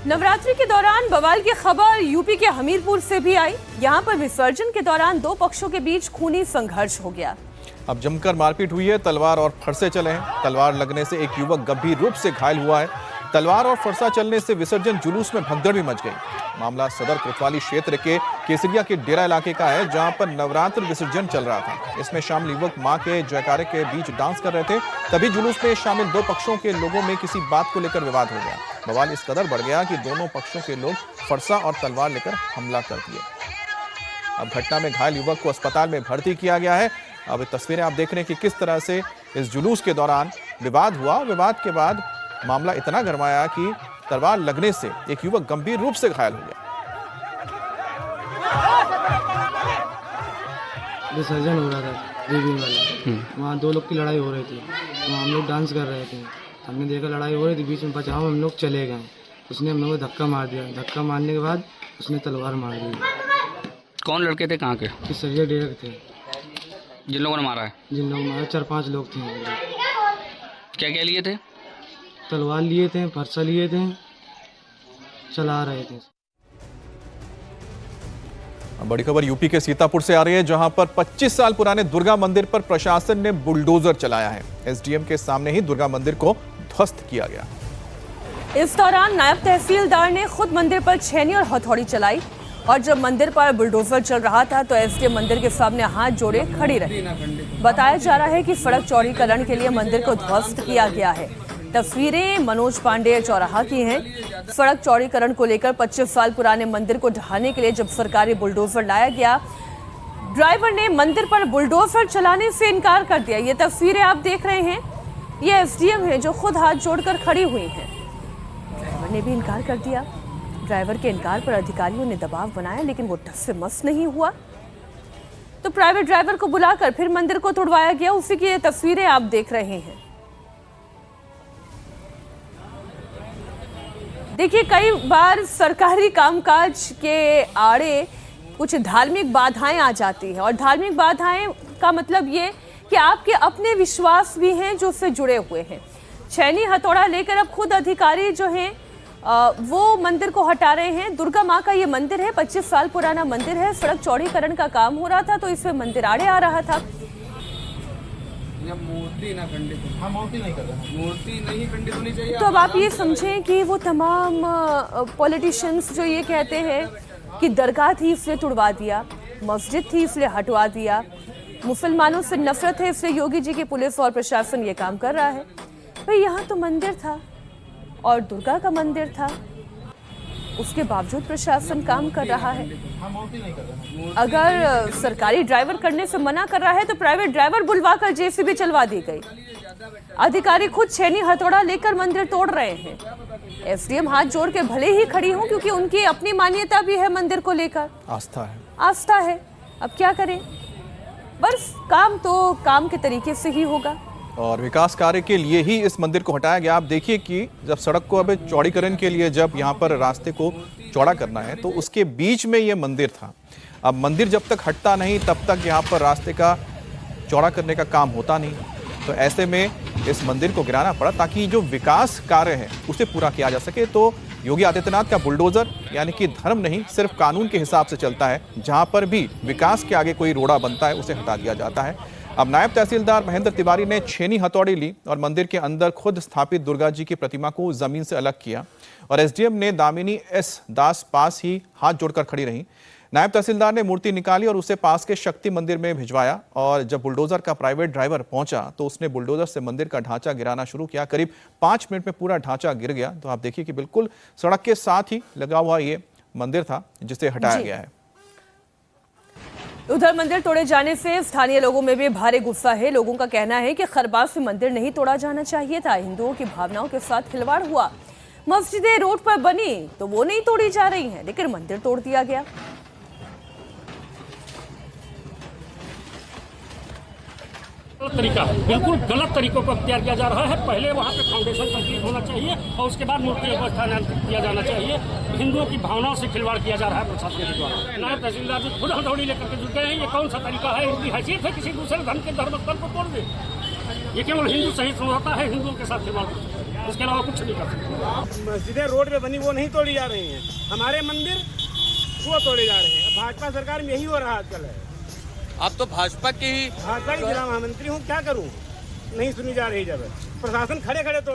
नवरात्रि के दौरान बवाल की खबर यूपी के हमीरपुर से भी आई। यहां पर विसर्जन के दौरान दो पक्षों के बीच खूनी संघर्ष हो गया। अब जमकर मारपीट हुई है, तलवार और फरसे चले हैं। तलवार लगने से एक युवक गंभीर रूप से घायल हुआ है। तलवार और फरसा चलने से विसर्जन जुलूस में भगदड़ भी मच गई। मामला सदर कोतवाली क्षेत्र के केसरिया के डेरा इलाके का है, जहां पर नवरात्र विसर्जन चल रहा था। इसमें शामिल युवक मां के जयकारे के बीच डांस कर रहे थे, तभी जुलूस में शामिल दो पक्षों के लोगों में किसी बात को लेकर विवाद हो गया। बवाल इस कदर बढ़ गया कि दोनों पक्षों के लोग फरसा और तलवार लेकर हमला कर दिए। अब घटना में घायल युवक को अस्पताल में भर्ती किया गया है। अब तस्वीरें आप देख रहे हैं कि किस तरह से इस जुलूस के दौरान विवाद हुआ। विवाद के बाद मामला इतना गरमाया कि तलवार लगने से एक युवक गंभीर रूप से घायल हो गया। विसर्जन हो रहा था देवी वाला, वहाँ दो लोग की लड़ाई हो रही थी। वहाँ हम लोग डांस कर रहे थे, हमने देखा लड़ाई हो रही थी, बीच में बचाव हम लोग चले गए। उसने हम लोग को धक्का मार दिया। धक्का मारने के बाद उसने तलवार मार दी। कौन लड़के थे, कहाँ के? केसरिया डेरा थे। जिन लोगों ने मारा है? जिन लोगों ने मारा 4-5 लोग थे। क्या क्या लिए थे? तलवार लिए थे, फरसा लिए थे, चला रहे थे। बड़ी खबर यूपी के सीतापुर से आ रही है, जहां पर 25 साल पुराने दुर्गा मंदिर पर प्रशासन ने बुलडोजर चलाया है। एसडीएम के सामने ही दुर्गा मंदिर को ध्वस्त किया गया। इस दौरान नायब तहसीलदार ने खुद मंदिर पर छेनी और हथौड़ी चलाई और जब मंदिर पर बुलडोजर चल रहा था तो एसडीएम मंदिर के सामने हाथ जोड़े खड़ी रही। बताया जा रहा है कि सड़क चौड़ीकरण के लिए मंदिर को ध्वस्त किया गया है। तस्वीरें मनोज पांडे चौराहा की हैं। सड़क चौड़ीकरण को लेकर 25 साल पुराने मंदिर को ढहाने के लिए जब सरकारी बुलडोजर लाया गया, ड्राइवर ने मंदिर पर बुलडोजर चलाने से इनकार कर दिया। ये तस्वीरें आप देख रहे हैं, ये एसडीएम है जो खुद हाथ जोड़कर खड़ी हुई हैं। ड्राइवर ने भी इनकार कर दिया। ड्राइवर के इनकार पर अधिकारियों ने दबाव बनाया, लेकिन वो टस से मस नहीं हुआ तो प्राइवेट ड्राइवर को बुलाकर फिर मंदिर को तोड़वाया गया। उसी की ये तस्वीरें आप देख रहे हैं। देखिए, कई बार सरकारी कामकाज के आड़े कुछ धार्मिक बाधाएं आ जाती हैं और धार्मिक बाधाएं का मतलब ये कि आपके अपने विश्वास भी हैं जो उससे जुड़े हुए हैं। छेनी हथौड़ा लेकर अब खुद अधिकारी जो हैं वो मंदिर को हटा रहे हैं। दुर्गा माँ का ये मंदिर है, 25 साल पुराना मंदिर है। सड़क चौड़ीकरण का काम हो रहा था तो इसमें मंदिर आड़े आ रहा था। मूर्ति ना खंडित, हाँ मूर्ति नहीं कर रहे, मूर्ति नहीं खंडित होनी चाहिए। तो अब आप ये समझें कि वो तमाम पॉलिटिशियंस जो ये कहते हैं कि दरगाह थी इसलिए तुड़वा दिया, मस्जिद थी इसलिए हटवा दिया, मुसलमानों से नफरत है इसलिए योगी जी की पुलिस और प्रशासन ये काम कर रहा है। भाई यहाँ तो मंदिर था और दुर्गा का मंदिर था, उसके बावजूद प्रशासन काम कर रहा है। अगर सरकारी ड्राइवर करने से मना कर रहा है तो प्राइवेट ड्राइवर बुलवाकर जेसीबी चलवा दी गई। अधिकारी खुद छेनी हथौड़ा लेकर मंदिर तोड़ रहे हैं। एसडीएम हाथ जोड़ के भले ही खड़ी हूं क्योंकि उनकी अपनी मान्यता भी है मंदिर को लेकर, आस्था है। अब क्या करें, बस काम तो काम के तरीके से ही होगा और विकास कार्य के लिए ही इस मंदिर को हटाया गया। आप देखिए कि जब सड़क को अब चौड़ीकरण के लिए जब यहाँ पर रास्ते को चौड़ा करना है तो उसके बीच में ये मंदिर था। अब मंदिर जब तक हटता नहीं तब तक यहाँ पर रास्ते का चौड़ा करने का काम होता नहीं, तो ऐसे में इस मंदिर को गिराना पड़ा ताकि जो विकास कार्य है उसे पूरा किया जा सके। तो योगी आदित्यनाथ का बुलडोजर यानी कि धर्म नहीं, सिर्फ कानून के हिसाब से चलता है। जहाँ पर भी विकास के आगे कोई रोड़ा बनता है उसे हटा दिया जाता है। अब नायब तहसीलदार महेंद्र तिवारी ने छेनी हथौड़ी ली और मंदिर के अंदर खुद स्थापित दुर्गा जी की प्रतिमा को जमीन से अलग किया और एसडीएम ने दामिनी एस दास पास ही हाथ जोड़कर खड़ी रही। नायब तहसीलदार ने मूर्ति निकाली और उसे पास के शक्ति मंदिर में भिजवाया और जब बुलडोजर का प्राइवेट ड्राइवर पहुंचा तो उसने बुलडोजर से मंदिर का ढांचा गिराना शुरू किया। करीब 5 मिनट में पूरा ढांचा गिर गया। तो आप देखिए कि बिल्कुल सड़क के साथ ही लगा हुआ ये मंदिर था जिसे हटाया गया है। उधर मंदिर तोड़े जाने से स्थानीय लोगों में भी भारी गुस्सा है। लोगों का कहना है कि खरबाज से मंदिर नहीं तोड़ा जाना चाहिए था। हिंदुओं की भावनाओं के साथ खिलवाड़ हुआ। मस्जिदें रोड पर बनी तो वो नहीं तोड़ी जा रही हैं, लेकिन मंदिर तोड़ दिया गया। तरीका बिल्कुल गलत तरीकों को अख्तियार किया जा रहा है। पहले वहाँ पे फाउंडेशन कंप्लीट होना चाहिए और उसके बाद मूर्ति को स्थानांतरित किया जाना चाहिए। हिंदुओं की भावनाओं से खिलवाड़ किया जा रहा है प्रशासन के द्वारा। नायब तहसीलदार जी खुद हथौड़ी लेकर के जुट गए हैं। ये कौन सा तरीका है? इनकी हैसियत है किसी दूसरे धर्म के धर्मस्थल को तोड़ दे? ये केवल हिंदू सही समझौता है, हिंदुओं के साथ खिलवाड़। उसके अलावा कुछ नहीं कर सकते। मस्जिदें रोड पे बनी वो नहीं तोड़ी जा रही हैं, हमारे मंदिर वो तोड़े जा रहे हैं। भाजपा सरकार में यही हो रहा आजकल है। आप तो भाजपा की भाजपा की जिला महामंत्री हूँ, क्या करूँ, नहीं सुनी जा रही। जब प्रशासन खड़े खड़े तो